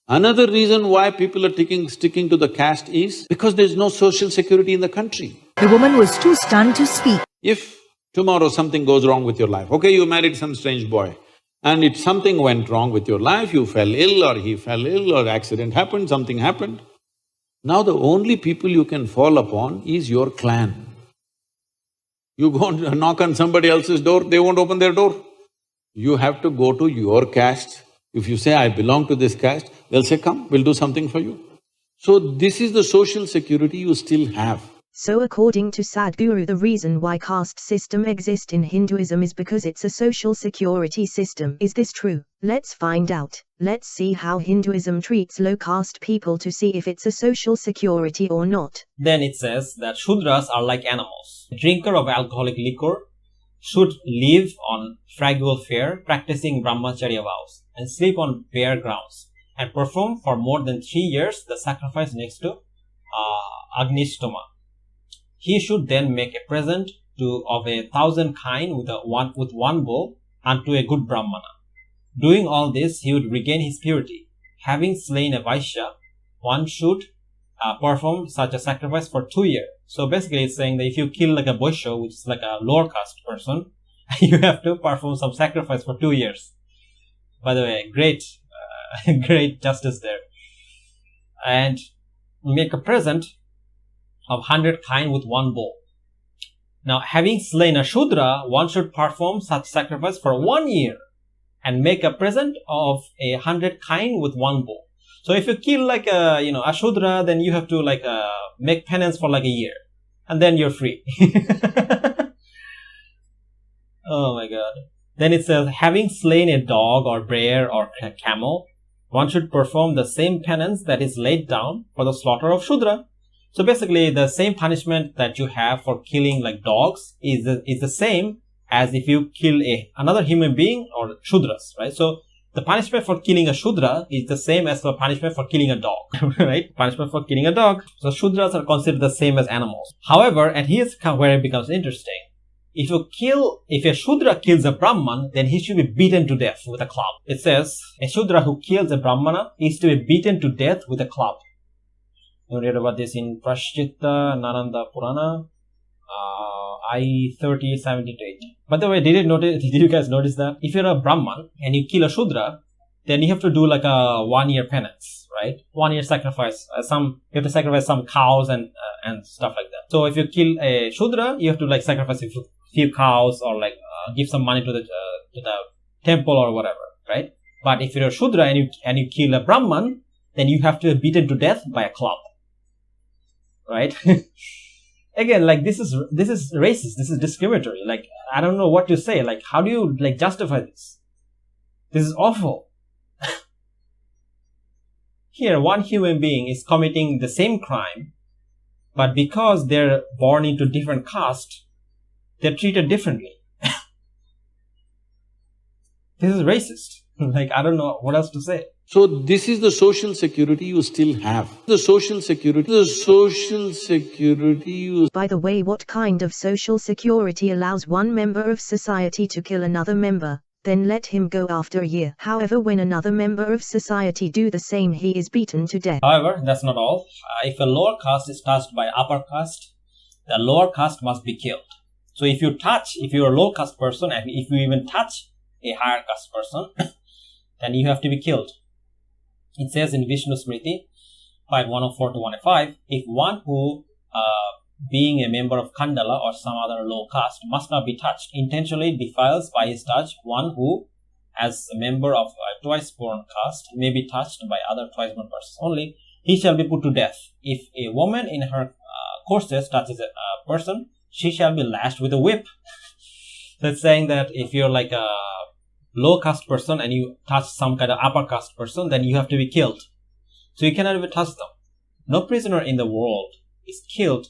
Another reason why people are sticking to the caste is because there's no social security in the country. The woman was too stunned to speak. If tomorrow something goes wrong with your life, okay, you married some strange boy, and if something went wrong with your life, you fell ill or he fell ill or accident happened, something happened, now the only people you can fall upon is your clan. You go and knock on somebody else's door, they won't open their door. You have to go to your caste. If you say, I belong to this caste, they'll say, come, we'll do something for you. So this is the social security you still have. So according to Sadhguru, the reason why caste system exists in Hinduism is because it's a social security system. Is this true? Let's find out. Let's see how Hinduism treats low caste people to see if it's a social security or not. Then it says that Shudras are like animals. A drinker of alcoholic liquor should live on frugal fare, practicing brahmacharya vows, and sleep on bare grounds, and perform for more than 3 years the sacrifice next to Agnishtoma. He should then make a present of 1,000 kine with one bull unto a good brahmana. Doing all this, he would regain his purity. Having slain a Vaishya, one should perform such a sacrifice for 2 years. So basically it's saying that if you kill like a Vaishya, which is like a lower caste person, you have to perform some sacrifice for 2 years. By the way, great, great justice there. And make a present of 100 kine with one bull. Now, having slain a Shudra, one should perform such sacrifice for 1 year and make a present of 100 kine with one bull. So if you kill like a Shudra, then you have to like make penance for like a year, and then you're free. Oh my god. Then it says, having slain a dog or bear or a camel, one should perform the same penance that is laid down for the slaughter of Shudra. So basically the same punishment that you have for killing like dogs is the same as if you kill another human being or Shudras, right? So the punishment for killing a Shudra is the same as the punishment for killing a dog, right? Punishment for killing a dog. So Shudras are considered the same as animals. However, and here's where it becomes interesting. If a Shudra kills a Brahman, then he should be beaten to death with a club. It says, a Shudra who kills a Brahmana is to be beaten to death with a club. You read about this in Prashchitta Nananda Purana, I-30-78. By the way, did you guys notice that? If you're a Brahman and you kill a Shudra, then you have to do like a 1 year penance, right? 1 year sacrifice. You have to sacrifice some cows and stuff like that. So if you kill a Shudra, you have to like sacrifice a few cows or like give some money to the temple or whatever, right? But if you're a Shudra and you kill a Brahman, then you have to be beaten to death by a club, right? Again, like this is racist. This is discriminatory. Like I don't know what to say. Like how do you like justify this? This is awful. Here, one human being is committing the same crime, but because they're born into different caste, they're treated differently. This is racist. Like, I don't know what else to say. So this is the social security you still have. The social security you… By the way, what kind of social security allows one member of society to kill another member, then let him go after a year? However, when another member of society do the same, he is beaten to death. However, that's not all. If a lower caste is touched by upper caste, the lower caste must be killed. So if you're a low caste person, and if you even touch a higher caste person, then you have to be killed. It says in Vishnu Smriti 5:104-105, if one who, being a member of Khandala or some other low caste, must not be touched, intentionally defiles by his touch one who, as a member of a twice-born caste, may be touched by other twice-born persons only, he shall be put to death. If a woman in her courses touches a person, she shall be lashed with a whip. So it's saying that if you're like a low caste person and you touch some kind of upper caste person, then you have to be killed. So you cannot even touch them. No prisoner in the world is killed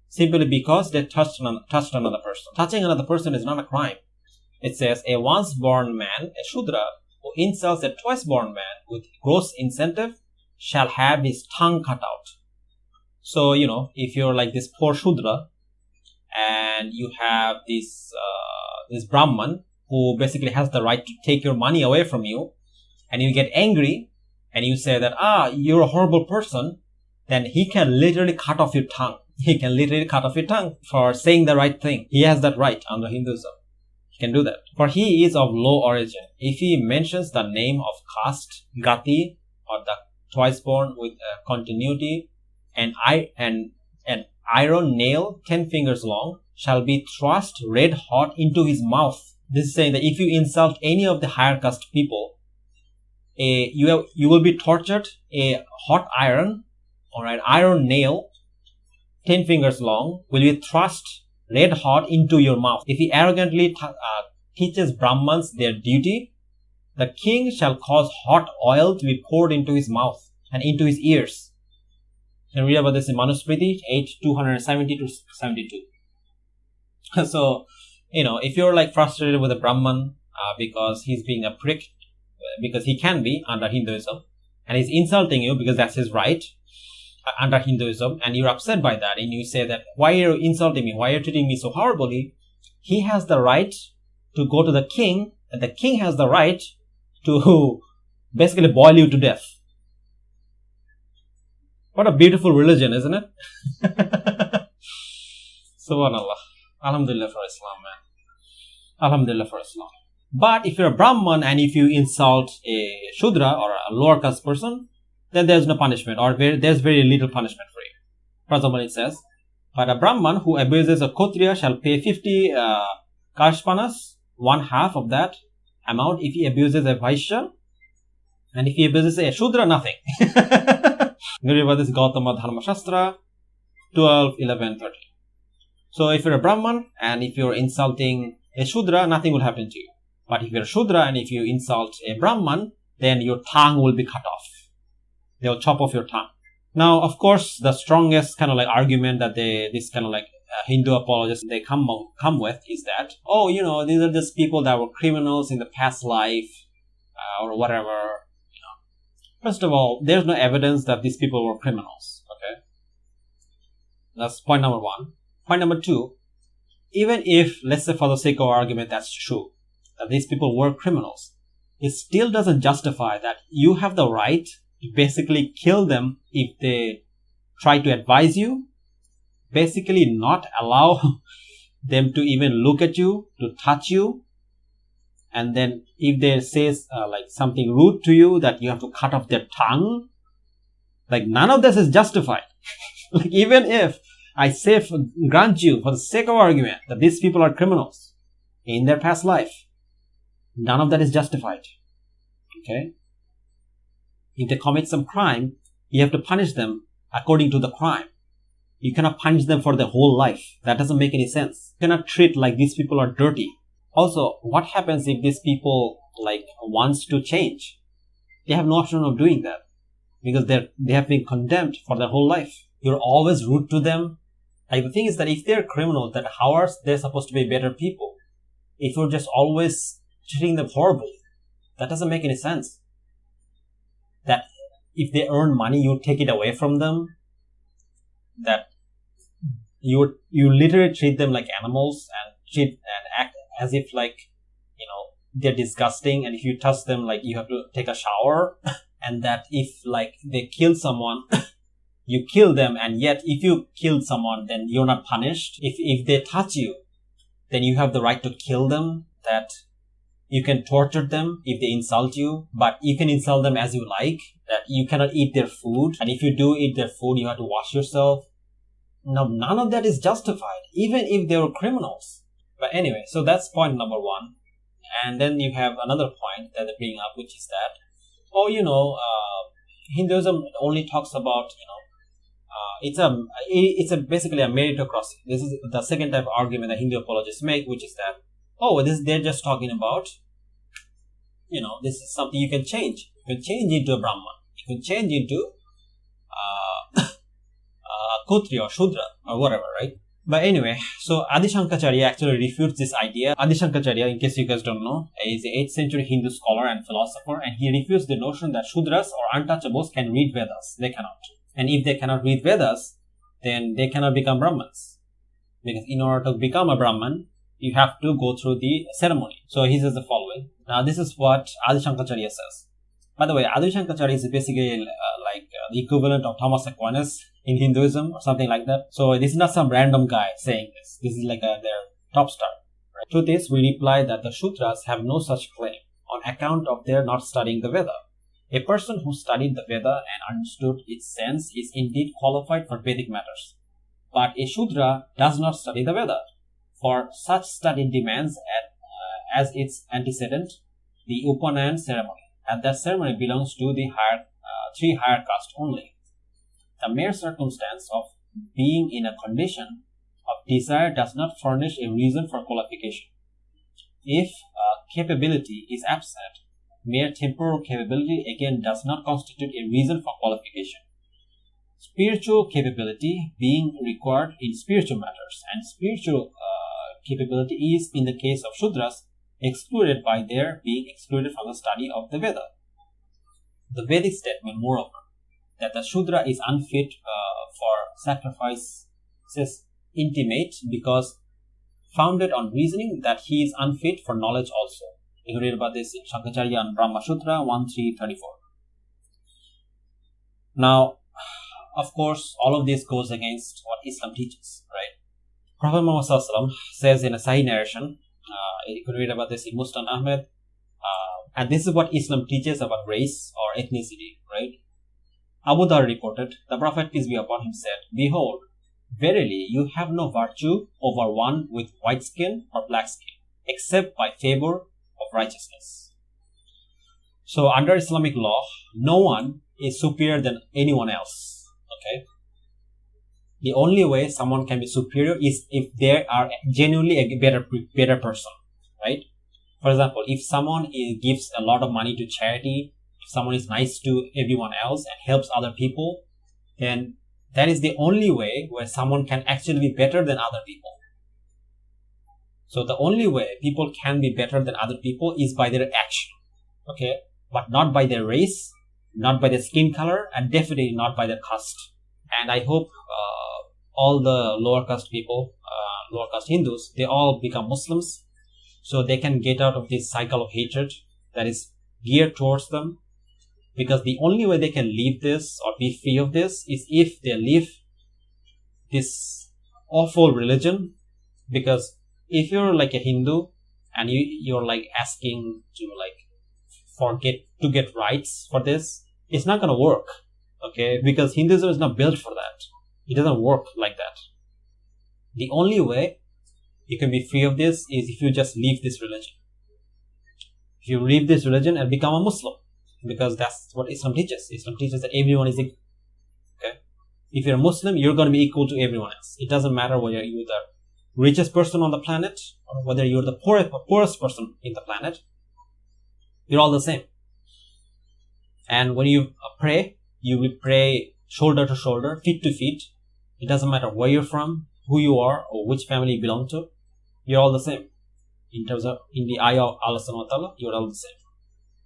simply because they touched another person. Touching another person is not a crime. It says, a once born man, a Shudra, who insults a twice born man with gross incentive shall have his tongue cut out. So, if you're like this poor Shudra and you have this Brahman who basically has the right to take your money away from you, and you get angry and you say that, you're a horrible person, then he can literally cut off your tongue. He can literally cut off your tongue for saying the right thing. He has that right under Hinduism. He can do that. For he is of low origin. If he mentions the name of caste, gati, or the twice born with continuity, and an iron nail 10 fingers long shall be thrust red hot into his mouth. This is saying that if you insult any of the higher caste people, you will be tortured. A hot iron or an iron nail 10 fingers long will be thrust red hot into your mouth. If he arrogantly teaches Brahmans their duty, the king shall cause hot oil to be poured into his mouth and into his ears. You can read about this in Manusmriti 8:270 to 72. So, if you're like frustrated with a Brahman because he's being a prick, because he can be under Hinduism, and he's insulting you because that's his right under Hinduism, and you're upset by that, and you say that, why are you insulting me? Why are you treating me so horribly? He has the right to go to the king, and the king has the right to basically boil you to death. What a beautiful religion, isn't it? Subhanallah. Alhamdulillah for Islam, man. Alhamdulillah for Islam. But if you're a Brahman and if you insult a Shudra or a lower caste person, then there's no punishment, or there's very little punishment for you. For example, it says, but a Brahman who abuses a Kshatriya shall pay 50 Kashpanas, one half of that amount if he abuses a Vaishya, and if he abuses a Shudra, nothing. Read about this Gautama Dharma Shastra 12, 11, 13. So if you're a Brahman and if you're insulting a Shudra, nothing will happen to you. But if you're a Shudra and if you insult a Brahman, then your tongue will be cut off. They'll chop off your tongue. Now, of course, the strongest kind of like argument that this kind of like Hindu apologists, they come with is that, these are just people that were criminals in the past life or whatever. First of all, there's no evidence that these people were criminals. Okay, that's point number one. Point number two, even if, let's say for the sake of argument, that's true, that these people were criminals, it still doesn't justify that you have the right to basically kill them if they try to advise you, basically not allow them to even look at you, to touch you, and then if they say like something rude to you, that you have to cut off their tongue. Like, none of this is justified. Like, even if I say, grant you for the sake of argument that these people are criminals in their past life, none of that is justified. Okay? If they commit some crime, you have to punish them according to the crime. You cannot punish them for their whole life. That doesn't make any sense. You cannot treat like these people are dirty. Also, what happens if these people like wants to change? They have no option of doing that because they have been condemned for their whole life. You're always rude to them. Like, the thing is that if they're criminals, then how are they supposed to be better people? If you're just always treating them horribly, that doesn't make any sense. That if they earn money, you take it away from them. That you literally treat them like animals and act as if like, they're disgusting, and if you touch them, like, you have to take a shower. And that if like they kill someone, you kill them, and yet if you kill someone, then you're not punished. If they touch you, then you have the right to kill them. That you can torture them if they insult you, but you can insult them as you like. That you cannot eat their food, and if you do eat their food, you have to wash yourself. No, none of that is justified, even if they were criminals. But anyway, so that's point number one. And then you have another point that they bring up, which is that, Hinduism only talks about, it's basically a meritocracy. This is the second type of argument that Hindu apologists make, which is that, they're just talking about, this is something you can change. You can change into a Brahman. You can change into Kshatriya or Shudra or whatever, right? But anyway, so Adi Shankaracharya actually refutes this idea. Adi Shankaracharya, in case you guys don't know, is an 8th century Hindu scholar and philosopher, and he refutes the notion that Shudras or untouchables can read Vedas. They cannot. And if they cannot read Vedas, then they cannot become Brahmans. Because in order to become a Brahman, you have to go through the ceremony. So he says the following. Now this is what Adi Shankaracharya says. By the way, Adi Shankaracharya is basically the equivalent of Thomas Aquinas in Hinduism or something like that. So this is not some random guy saying this. This is like their top star. Right? To this, we reply that the Sutras have no such claim on account of their not studying the Veda. A person who studied the Veda and understood its sense is indeed qualified for Vedic matters. But a Shudra does not study the Veda, for such study demands as its antecedent the Upanayan ceremony, and that ceremony belongs to the three higher castes only. The mere circumstance of being in a condition of desire does not furnish a reason for qualification. If capability is absent, mere temporal capability again does not constitute a reason for qualification. Spiritual capability being required in spiritual matters, and spiritual capability is, in the case of Shudras, excluded by their being excluded from the study of the Veda. The Vedic statement, moreover, that the Shudra is unfit for sacrifices intimate because founded on reasoning that he is unfit for knowledge also. You can read about this in Shankaracharya and Brahma Sutra 1.3.34. Now, of course, all of this goes against what Islam teaches, right? Prophet Muhammad Sallallahu says in a Sahih narration, you can read about this in Mustan Ahmed, and this is what Islam teaches about race or ethnicity, right? Abu Dhar reported, the Prophet, peace be upon him, said, "Behold, verily you have no virtue over one with white skin or black skin, except by favor of righteousness." So under Islamic law, no one is superior than anyone else, okay? The only way someone can be superior is if they are genuinely a better person, right? For example, if someone gives a lot of money to charity, if someone is nice to everyone else and helps other people, then that is the only way where someone can actually be better than other people. So the only way people can be better than other people is by their action, okay? But not by their race, not by their skin color, and definitely not by their caste. And I hope all the lower caste people, lower caste Hindus, they all become Muslims, so they can get out of this cycle of hatred that is geared towards them. Because the only way they can leave this or be free of this is if they leave this awful religion. Because if you're like a Hindu and you're like asking to get rights for this, it's not gonna work, okay? Because Hinduism is not built for that. It doesn't work like that. The only way you can be free of this is if you just leave this religion. If you leave this religion and become a Muslim, because that's what Islam teaches. Islam teaches that everyone is equal. Okay? If you're a Muslim, you're going to be equal to everyone else. It doesn't matter whether you're the richest person on the planet or whether you're the poorest person in the planet. You're all the same. And when you pray, you will pray shoulder to shoulder, feet to feet. It doesn't matter where you're from, who you are, or which family you belong to. You're all the same. In the eye of Allah subhanahu wa ta'ala, you're all the same.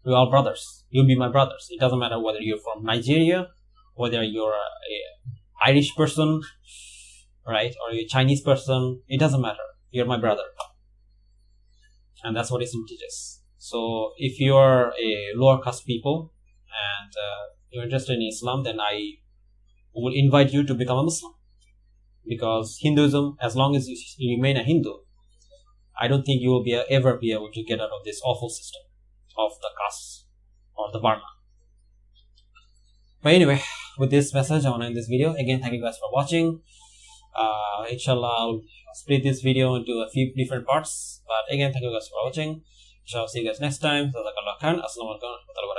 We're all brothers. You'll be my brothers. It doesn't matter whether you're from Nigeria, whether you're a Irish person, right, or you're a Chinese person. It doesn't matter. You're my brother. And that's what Islam teaches. So if you're a lower caste people and you're interested in Islam, then I will invite you to become a Muslim. Because Hinduism, as long as you remain a Hindu, I don't think you will ever be able to get out of this awful system of the caste or the Varna. But anyway, with this message, I want to end this video. Again, thank you guys for watching. Inshallah, I'll split this video into a few different parts. But again, thank you guys for watching. Inshallah, see you guys next time. Jazakallah khair. Assalamu alaikum.